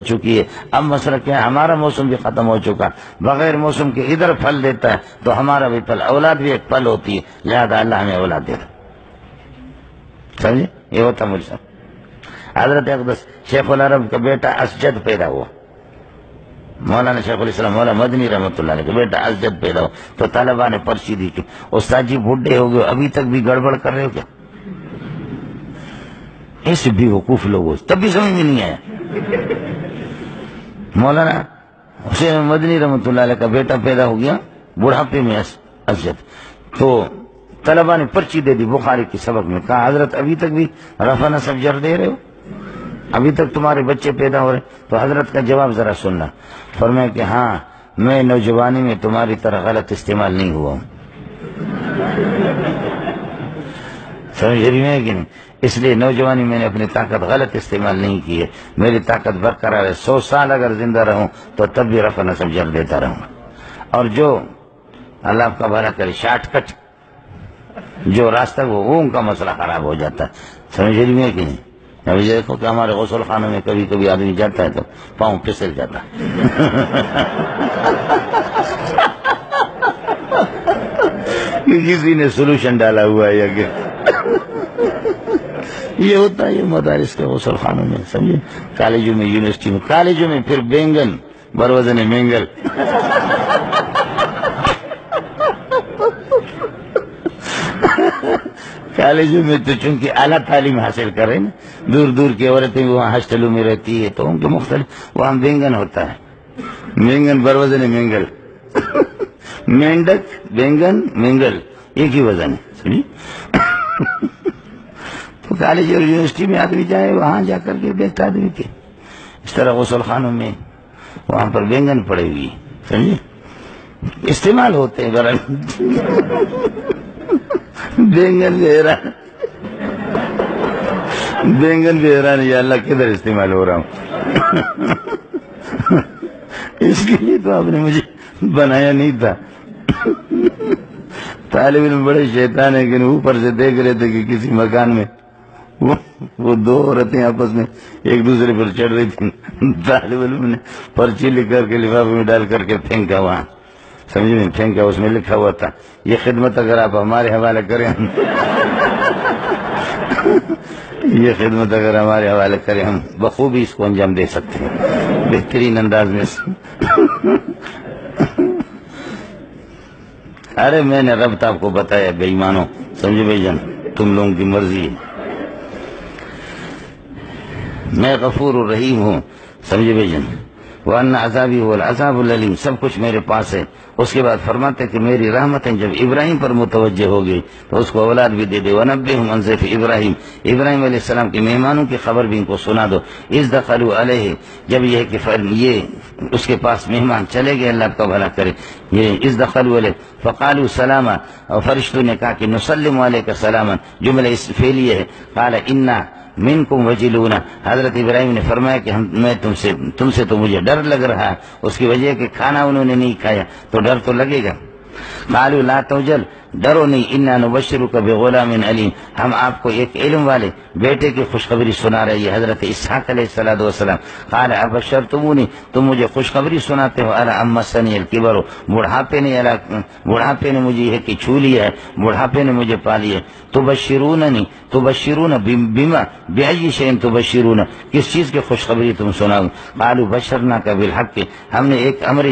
چکی ہے. اب مسئلہ کیا ہے، ہمارا موسم بھی ختم ہو چکا، بغیر موسم کے ادھر پھل دیتا ہے تو ہمارا بھی پھل، اولاد بھی ایک پھل ہوتی ہے، لہذا اللہ ہمیں اولاد دیتا. سمجھے؟ یہ ہوتا مجھ سے. حضرت اقدس شیخ العرب کا بیٹا اسجد پیدا ہوا، مولانا شیخ الاسلام مولانا مدنی رحمۃ اللہ علیہ کا بیٹا اسجد پیدا ہوا تو طلبا نے پرچی دی کہ استاد جی بڈھے ہو گئے، ابھی تک بھی گڑبڑ کر رہے ہو کیا؟ ایسے بھی وقوف لوگ تب بھی سمجھ میں نہیں آیا. مولانا حسین مدنی رحمۃ اللہ علیہ کا بیٹا پیدا ہو گیا بڑھاپے میں اسجد، تو طلبا نے پرچی دے دی بخاری کی سبق میں، کہا حضرت ابھی تک بھی رفع نصب جر دے رہے ہو، ابھی تک تمہارے بچے پیدا ہو رہے؟ تو حضرت کا جواب ذرا سننا. فرمایا کہ ہاں میں نوجوانی میں تمہاری طرح غلط استعمال نہیں ہوا ہوں. سمجھ رہی ہے کہ نہیں؟ اس لیے نوجوانی میں نے اپنی طاقت غلط استعمال نہیں کی ہے، میری طاقت برقرار ہے. 100 سال اگر زندہ رہوں تو تب بھی رفع نصب جر دیتا رہوں. اور جو اللہ آپ کا بھلا کرے شارٹ کٹ جو راستہ وہ ان کا مسئلہ خراب ہو جاتا ہے. سمجھ رہی ہے کہ نہیں؟ ابھی دیکھو کہ ہمارے غسل خانوں میں کبھی کبھی آدمی جاتا ہے تو پاؤں پھسل جاتا ہے. کسی نے سولوشن ڈالا ہوا ہے یا کہ یہ ہوتا ہے یہ مدارس کے غسل خانوں میں. سمجھے؟ کالجوں میں، یونیورسٹی میں، کالجوں میں پھر بینگن بروزن مینگل. کالجوں میں تو چونکہ اعلیٰ تعلیم حاصل کر رہے نا، دور دور کی عورتیں وہاں ہاسٹلوں میں رہتی ہے تو ان کے مختلف وہاں بینگن ہوتا ہے. مینگن بروزن مینگل. مینڈک بینگن مینگل ایک ہی وزن ہے. سمجھی؟ تو کالج اور یونیورسٹی میں آدمی جائے وہاں جا کر کے دیکھتا آدمی کے اس طرح غسل خانوں میں وہاں پر بینگن پڑے ہوئی. سمجھے؟ استعمال ہوتے ہیں برابر. بینگن بھی حیران، بینگن بھی حیران یا اللہ کدھر استعمال ہو رہا ہوں. اس کے لیے تو آپ نے مجھے بنایا نہیں تھا. طالب علم بڑے شیطان ہیں کہ اوپر سے دیکھ رہے تھے کہ کسی مکان میں وہ دو عورتیں آپس میں ایک دوسرے پر چڑھ رہی تھی. طالب علم نے پرچی لکھ کر کے لفافے میں ڈال کر کے پھینکا وہاں. سمجھے نہیں؟ پھینکا، اس میں لکھا ہوا تھا یہ خدمت اگر آپ ہمارے حوالے کریں یہ خدمت اگر ہمارے حوالے کریں ہم بخوبی اس کو انجام دے سکتے ہیں بہترین انداز میں. ارے میں نے رب آپ کو بتایا بے ایمانو. سمجھے بھائی جان؟ تم لوگوں کی مرضی ہے. میں غفور الرحیم ہوں. سمجھے بھائی جان؟ وَأَنَّ عَذَابِي هُوَ الْعَذَابُ الْأَلِيمُ. سب کچھ میرے پاس ہے. اس کے بعد فرماتے کہ میری رحمتیں جب ابراہیم پر متوجہ ہو گئی تو اس کو اولاد بھی دے دے. وَنَبِّئْهُمْ عَنْ ضَيْفِ ابراہیم. ابراہیم علیہ السلام کے مہمانوں کی خبر بھی ان کو سنا دو. اِذْ دَخَلُوا عَلَيْهِ. جب یہ کہ یہ اس کے پاس مہمان چلے گئے، اللہ کا بھلا کرے. یہ اِذْ دَخَلُوا عَلَيْهِ فَقَالُوا سَلَامًا. اور فرشتوں نے کہا کہ نُسَلِّمُ عَلَيْكَ سَلَامًا. جملہ اس فعلیہ ہے. قَالَ إِنَّا منکم وجلون. حضرت ابراہیم نے فرمایا کہ میں تم سے تو مجھے ڈر لگ رہا ہے. اس کی وجہ کہ کھانا انہوں نے نہیں کھایا تو ڈر تو لگے گا. قالوا لا توجل. ڈرو نہیں. انا نبشرک بغلام علیم. ہم آپ کو ایک علم والے بیٹے کی خوشخبری سنا رہے ہیں، حضرت اسحاق علیہ الصلوۃ والسلام. قال ابشرتمونی. تم مجھے خوشخبری سناتے ہو. الا امسنی الکبر. بڑھاپے نے مجھے یہ کہ چھو لیا ہے، بڑھاپے نے مجھے پا لیا. تبشروننی. تبشرون بما بأي شيء تبشرون. کس چیز کی خوشخبری تم سناؤ؟ قالوا بشرناک بالحق. ہم نے ایک امر